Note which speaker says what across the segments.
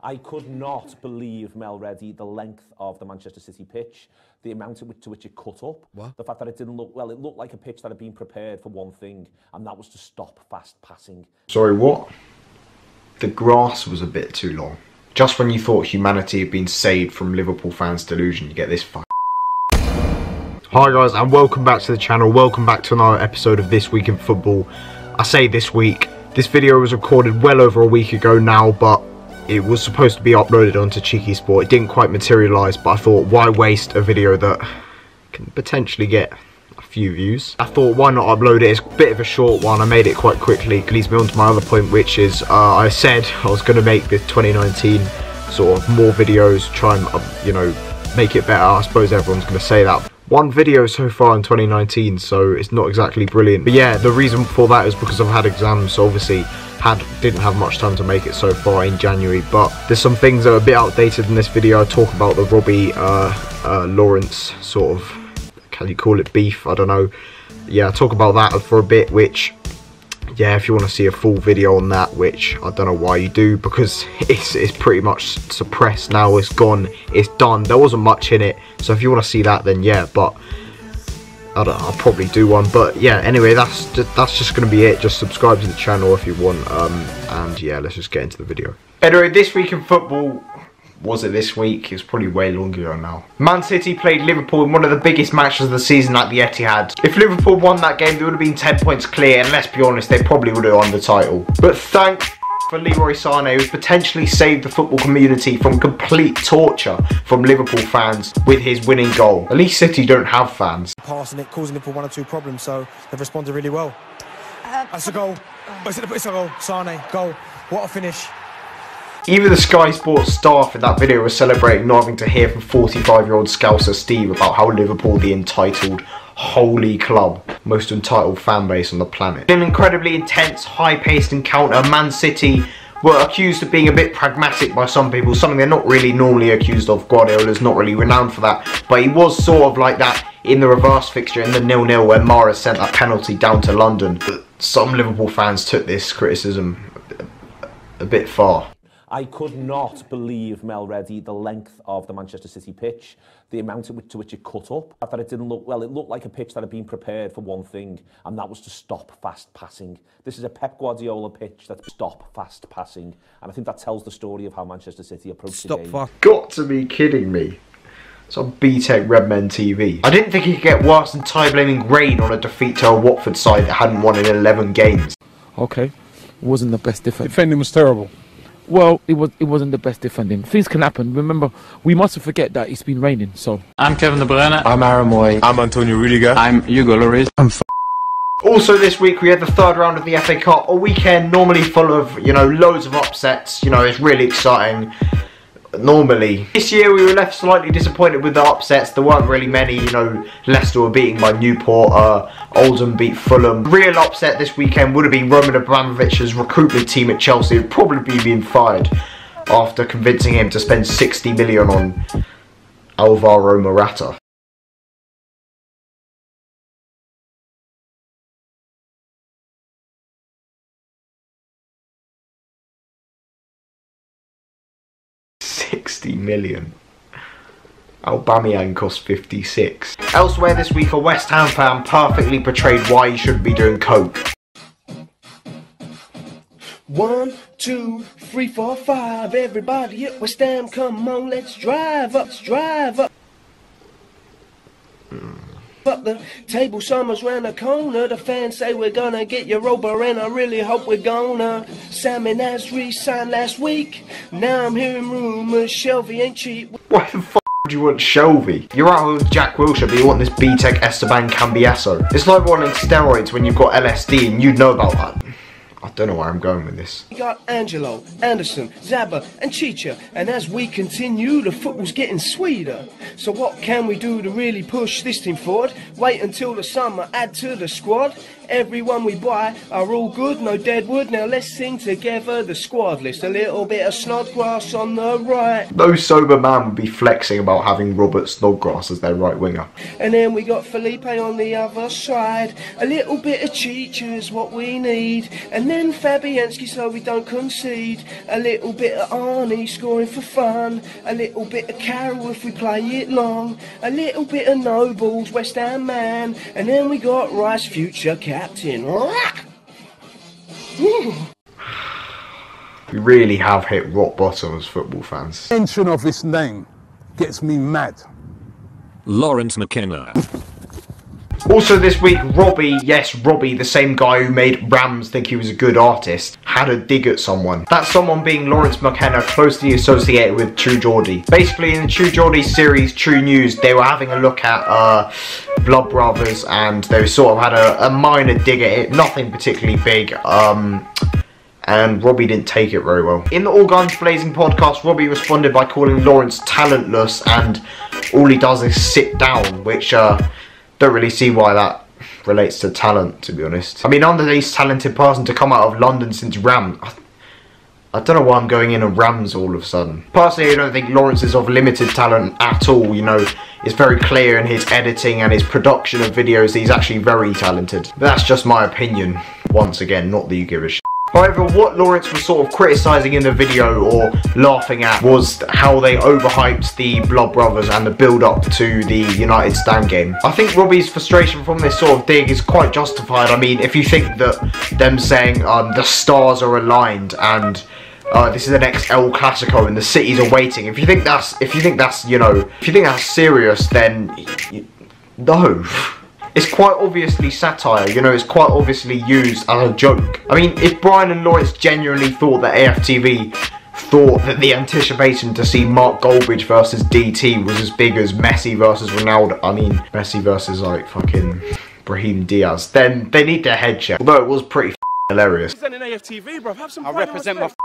Speaker 1: I could not believe, Mel Reddy, the length of the Manchester City pitch, the amount to which it cut up.
Speaker 2: What?
Speaker 1: The fact that it didn't look, well, it looked like a pitch that had been prepared for one thing, and that was to stop fast passing.
Speaker 3: Sorry, what? The grass was a bit too long. Just when you thought humanity had been saved from Liverpool fans' delusion, you get this Hi guys, and welcome back to the channel. Welcome back to another episode of This Week in Football. I say this week. This video was recorded well over a week ago now, but it was supposed to be uploaded onto CheekySport. It didn't quite materialise, but I thought, why waste a video that can potentially get a few views? I thought, why not upload it? It's a bit of a short one. I made it quite quickly. It leads me on to my other point, which is I said I was going to make this 2019 sort of more videos, try and, you know, make it better. I suppose everyone's going to say that. One video so far in 2019, so it's not exactly brilliant. But yeah, the reason for that is because I've had exams, so obviously didn't have much time to make it so far in January. But there's some things that are a bit outdated in this video. I talk about the Robbie Lawrence sort of, can you call it beef? I don't know. Yeah, I talk about that for a bit, which, yeah, if you want to see a full video on that, which I don't know why you do, because it's pretty much suppressed now. It's gone, it's done. There wasn't much in it, so if you want to see that, then yeah. But I don't know, I'll probably do one. But yeah, anyway, that's just going to be it. Just subscribe to the channel if you want, and yeah, let's just get into the video. Anyway, This Week in Football. Was it this week? It's probably way longer ago now. Man City played Liverpool in one of the biggest matches of the season at the Etihad. If Liverpool won that game, they would have been 10 points clear, and let's be honest, they probably would have won the title. But thank for Leroy Sané, who's potentially saved the football community from complete torture from Liverpool fans with his winning goal. At least City don't have fans.
Speaker 4: Passing it, causing Liverpool 1 or 2 problems, so they've responded really well. That's a goal. It's a goal. Sané, goal. What a finish.
Speaker 3: Even the CheekySport staff in that video was celebrating not having to hear from 45-year-old Scouser Steve about how Liverpool, the entitled, holy club, most entitled fan base on the planet. In an incredibly intense, high-paced encounter, Man City were accused of being a bit pragmatic by some people, something they're not really normally accused of. Guardiola's not really renowned for that, but he was sort of like that in the reverse fixture in the 0-0 where Mara sent that penalty down to London. But some Liverpool fans took this criticism a bit far.
Speaker 1: I could not believe, Mel Reddy, the length of the Manchester City pitch, the amount to which it cut up. That it didn't look, well, it looked like a pitch that had been prepared for one thing, and that was to stop fast passing. This is a Pep Guardiola pitch that's stop fast passing, and I think that tells the story of how Manchester City approached the game.
Speaker 3: Got to be kidding me. It's on BTEC Redmen TV. I didn't think it could get worse than tie-blaming rain on a defeat to a Watford side that hadn't won in 11 games.
Speaker 5: Okay, it wasn't the best defense.
Speaker 2: Defending was terrible.
Speaker 5: Well, it wasn't the best defending. Things can happen. Remember, we mustn't forget that it's been raining, so.
Speaker 6: I'm Kevin De Bruyne.
Speaker 7: I'm Aaron Moy. I'm Antonio Rudiger.
Speaker 6: I'm Hugo Lloris.
Speaker 3: Also this week we had the third round of the FA Cup, a weekend normally full of, you know, loads of upsets. You know, it's really exciting. Normally. This year we were left slightly disappointed with the upsets. There weren't really many, you know. Leicester were beaten by Newport, Oldham beat Fulham. The real upset this weekend would have been Roman Abramovich's recruitment team at Chelsea would probably be fired after convincing him to spend 60 million on Alvaro Morata. $60 million. Aubameyang cost 56. Elsewhere this week, a West Ham fan perfectly portrayed why he shouldn't be doing coke.
Speaker 8: 1, 2, 3, 4, 5. Everybody at West Ham, come on, let's drive up, Up the table, summer's round the corner. The fans say we're gonna get Europa, and I really hope we're gonna. Sammy Nasri signed last week. Now I'm hearing rumours Shelby ain't cheap.
Speaker 3: Why the f would you want Shelby? You're out with Jack Wilshere, but you want this BTEC Esteban Cambiasso. It's like wanting steroids when you've got LSD and you'd know about that. I don't know where I'm going with this.
Speaker 8: We got Angelo, Anderson, Zaba and Chicha, and as we continue the football's getting sweeter. So what can we do to really push this team forward? Wait until the summer, add to the squad. Everyone we buy are all good, no deadwood. Now let's sing together the squad list. A little bit of Snodgrass on the right.
Speaker 3: No sober man would be flexing about having Robert Snodgrass as their right winger.
Speaker 8: And then we got Felipe on the other side. A little bit of Cheech is what we need. And then Fabianski so we don't concede. A little bit of Arnie scoring for fun. A little bit of Carroll if we play it long. A little bit of Nobles, West Ham man. And then we got Rice, future captain.
Speaker 3: We really have hit rock bottom as football fans.
Speaker 2: Mention of his name gets me mad.
Speaker 9: Lawrence McKenna.
Speaker 3: Also this week, Robbie, yes Robbie, the same guy who made Rams think he was a good artist, had a dig at someone. That someone being Lawrence McKenna, closely associated with True Geordie. Basically in the True Geordie series, True News, they were having a look at Blood Brothers and they sort of had a minor dig at it, nothing particularly big. And Robbie didn't take it very well. In the All Guns Blazing podcast, Robbie responded by calling Lawrence talentless and all he does is sit down, which don't really see why that relates to talent, to be honest. I mean, I'm the least talented person to come out of London since Rams. I don't know why I'm going in on Rams all of a sudden. Personally, I don't think Lawrence is of limited talent at all, you know. It's very clear in his editing and his production of videos that he's actually very talented. But that's just my opinion, once again, not that you give a shit. However, what Lawrence was sort of criticising in the video or laughing at was how they overhyped the Blood Brothers and the build-up to the United Stand game. I think Robbie's frustration from this sort of dig is quite justified. I mean, if you think that them saying the stars are aligned and this is the next El Clasico and the cities are waiting, if you think that's serious, then no. It's quite obviously satire, you know, it's quite obviously used as a joke. I mean, if Brian and Lawrence genuinely thought that AFTV thought that the anticipation to see Mark Goldbridge versus DT was as big as Messi versus Ronaldo, I mean, Messi versus like fucking Brahim Diaz, then they need their head checked. Although it was pretty hilarious.
Speaker 2: AFTV, bro. Have some I represent myself.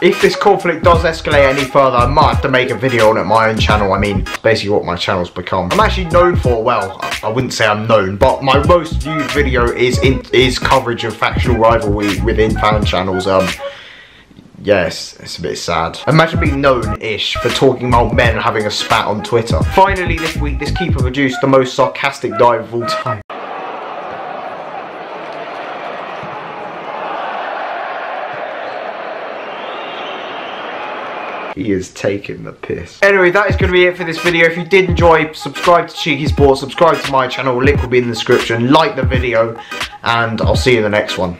Speaker 3: If this conflict does escalate any further, I might have to make a video on it, my own channel. I mean, basically what my channel's become. I'm actually known for, well, I wouldn't say I'm known, but my most viewed video is coverage of factional rivalry within fan channels. Yes, it's a bit sad. Imagine being known-ish for talking about men having a spat on Twitter. Finally this week, this keeper produced the most sarcastic dive of all time. He is taking the piss. Anyway, that is going to be it for this video. If you did enjoy, subscribe to CheekySport, subscribe to my channel, link will be in the description, like the video, and I'll see you in the next one.